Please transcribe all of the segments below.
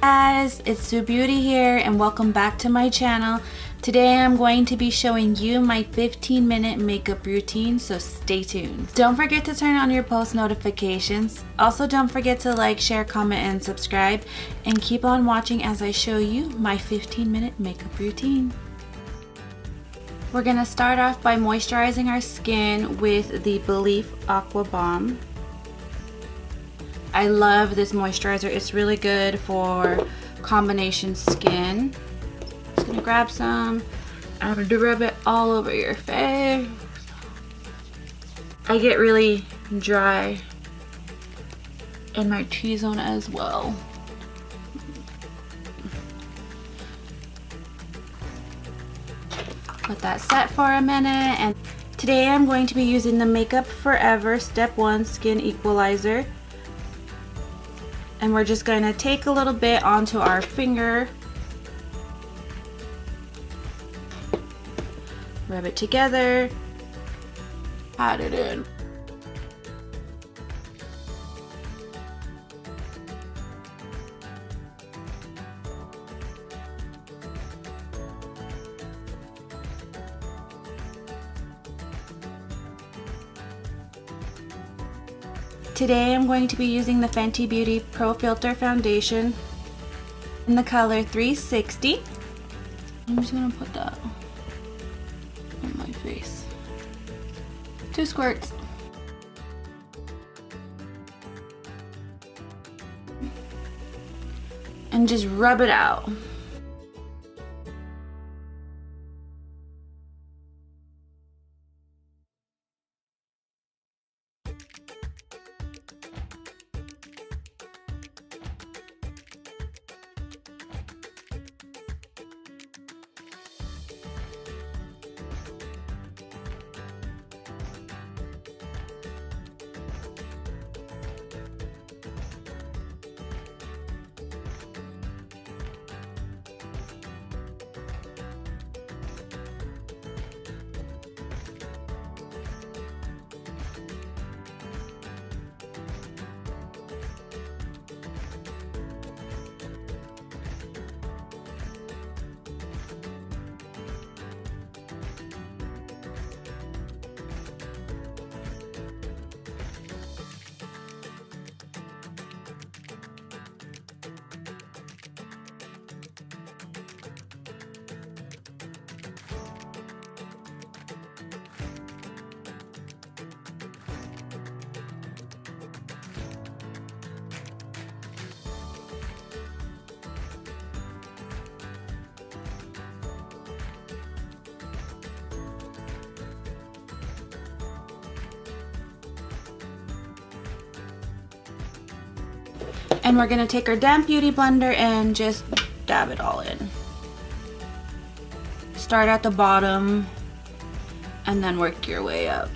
Guys, it's Sue Beauty here and welcome back to my channel. Today I'm going to be showing you my 15-minute makeup routine, so stay tuned. Don't forget to turn on your post notifications. Also don't forget to like, share, comment, and subscribe. And keep on watching as I show you my 15-minute makeup routine. We're gonna start off by moisturizing our skin with the Belif Aqua Balm. I love this moisturizer. It's really good for combination skin. Just gonna grab some. I'm gonna rub it all over your face. I get really dry in my T-zone as well. Let that set for a minute. And today I'm going to be using the Makeup Forever Step 1 Skin Equalizer. And we're just going to take a little bit onto our finger, rub it together, pat it in. Today I'm going to be using the Fenty Beauty Pro Filter Foundation in the color 360. I'm just going to put that on my face. 2 squirts. And just rub it out. And we're gonna take our damp beauty blender and just dab it all in. Start at the bottom and then work your way up.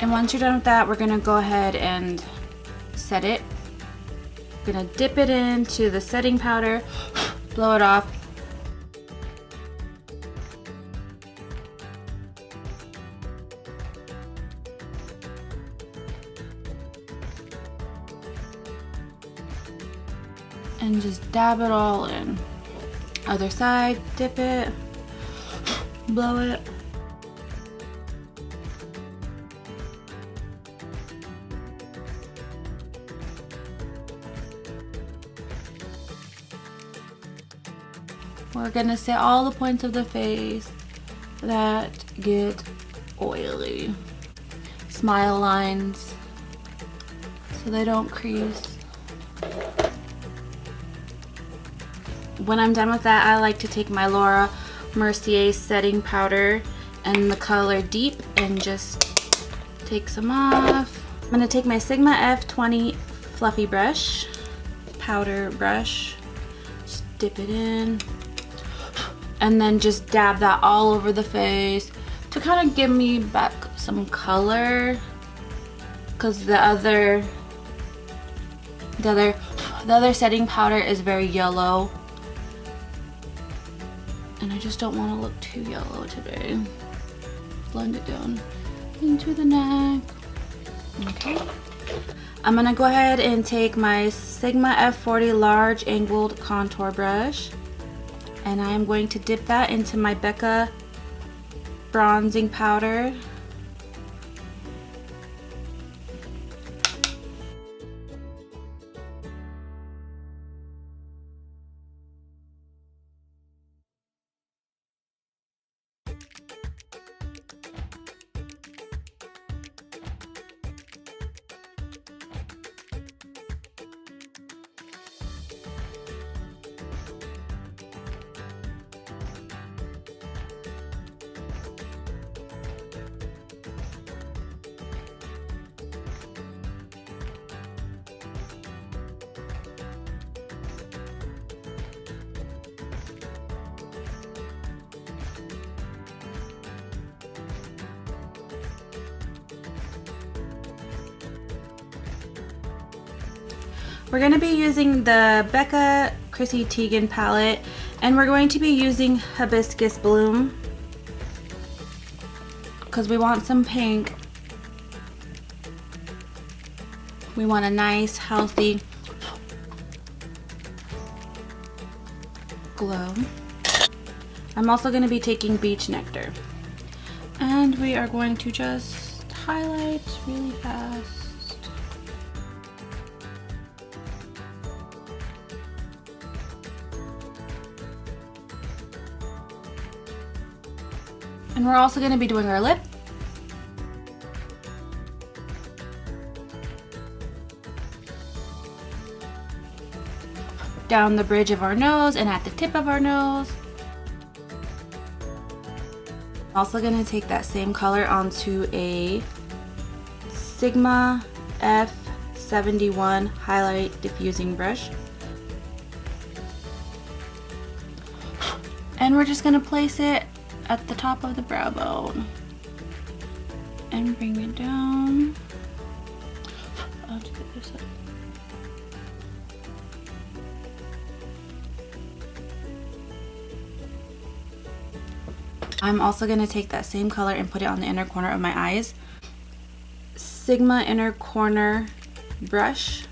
And once you're done with that, we're gonna go ahead and set it. I'm gonna dip it into the setting powder, blow it off. And just dab it all in. Other side, dip it, blow it. We're gonna set all the points of the face that get oily. Smile lines so they don't crease. When I'm done with that, I like to take my Laura Mercier setting powder and the color Deep and just take some off. I'm going to take my Sigma F20 fluffy brush, powder brush, just dip it in, and then just dab that all over the face to kind of give me back some color, because the other setting powder is very yellow and I just don't want to look too yellow today. Blend it down into the neck. Okay, I'm gonna go ahead and take my Sigma F40 large angled contour brush and I am going to dip that into my Becca bronzing powder. We're going to be using the Becca Chrissy Teigen palette, and we're going to be using Hibiscus Bloom because we want some pink. We want a nice, healthy glow. I'm also going to be taking Beach Nectar, and we are going to just highlight really fast. And we're also going to be doing our lip. Down the bridge of our nose and at the tip of our nose. Also going to take that same color onto a Sigma F71 highlight diffusing brush. And we're just going to place it at the top of the brow bone and bring it down onto the other side. I'm also going to take that same color and put it on the inner corner of my eyes. Sigma inner corner brush.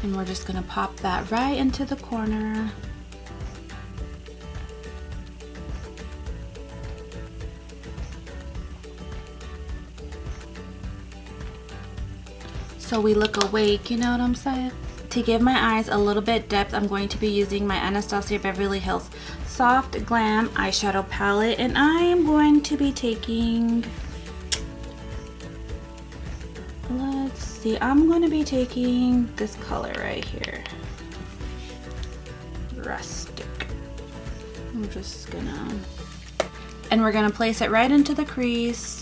And we're just going to pop that right into the corner. So we look awake, you know what I'm saying? To give my eyes a little bit depth, I'm going to be using my Anastasia Beverly Hills Soft Glam eyeshadow palette, and I am going to be taking, let's see, I'm going to be taking this color right here, Rustic. I'm just gonna, and we're gonna place it right into the crease.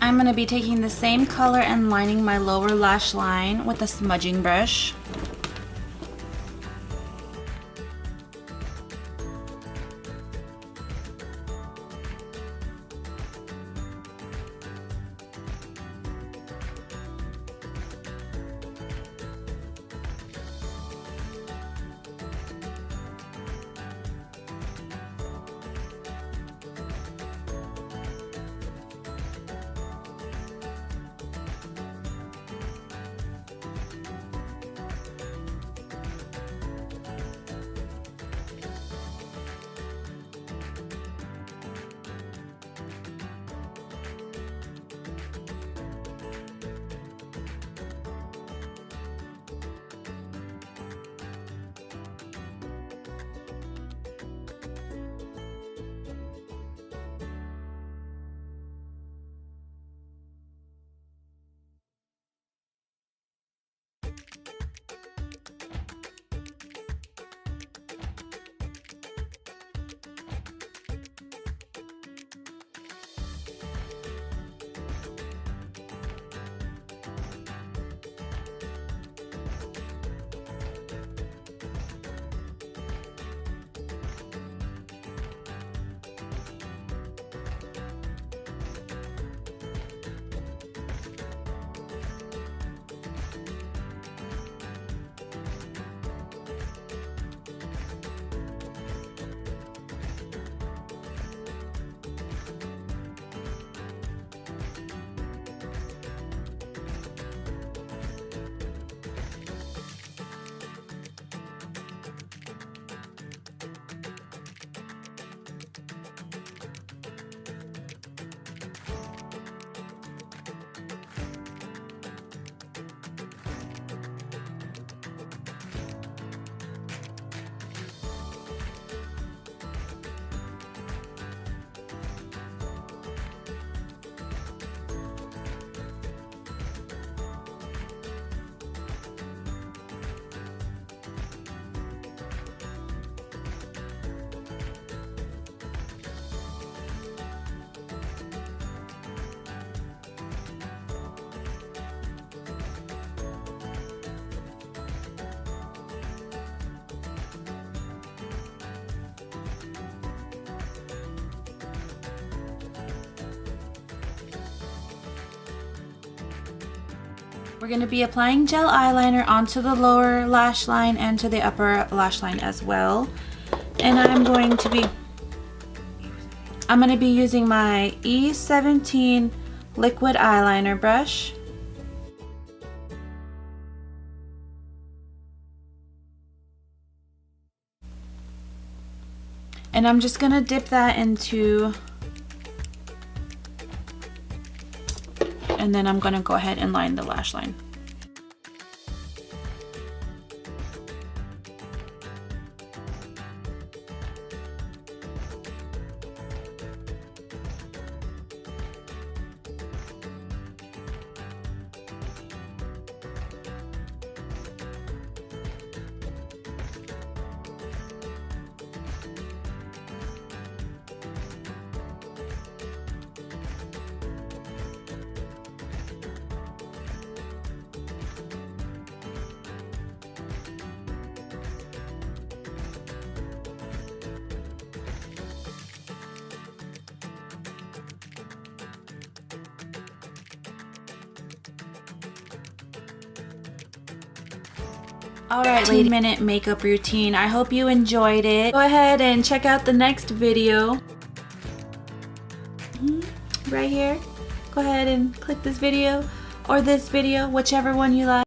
I'm going to be taking the same color and lining my lower lash line with a smudging brush. We're going to be applying gel eyeliner onto the lower lash line and to the upper lash line as well. And I'm going to be using my E17 liquid eyeliner brush. And I'm just going to dip that into, and then I'm going to go ahead and line the lash line. Alright, 15-minute makeup routine. I hope you enjoyed it. Go ahead and check out the next video. Right here. Go ahead and click this video or this video, whichever one you like.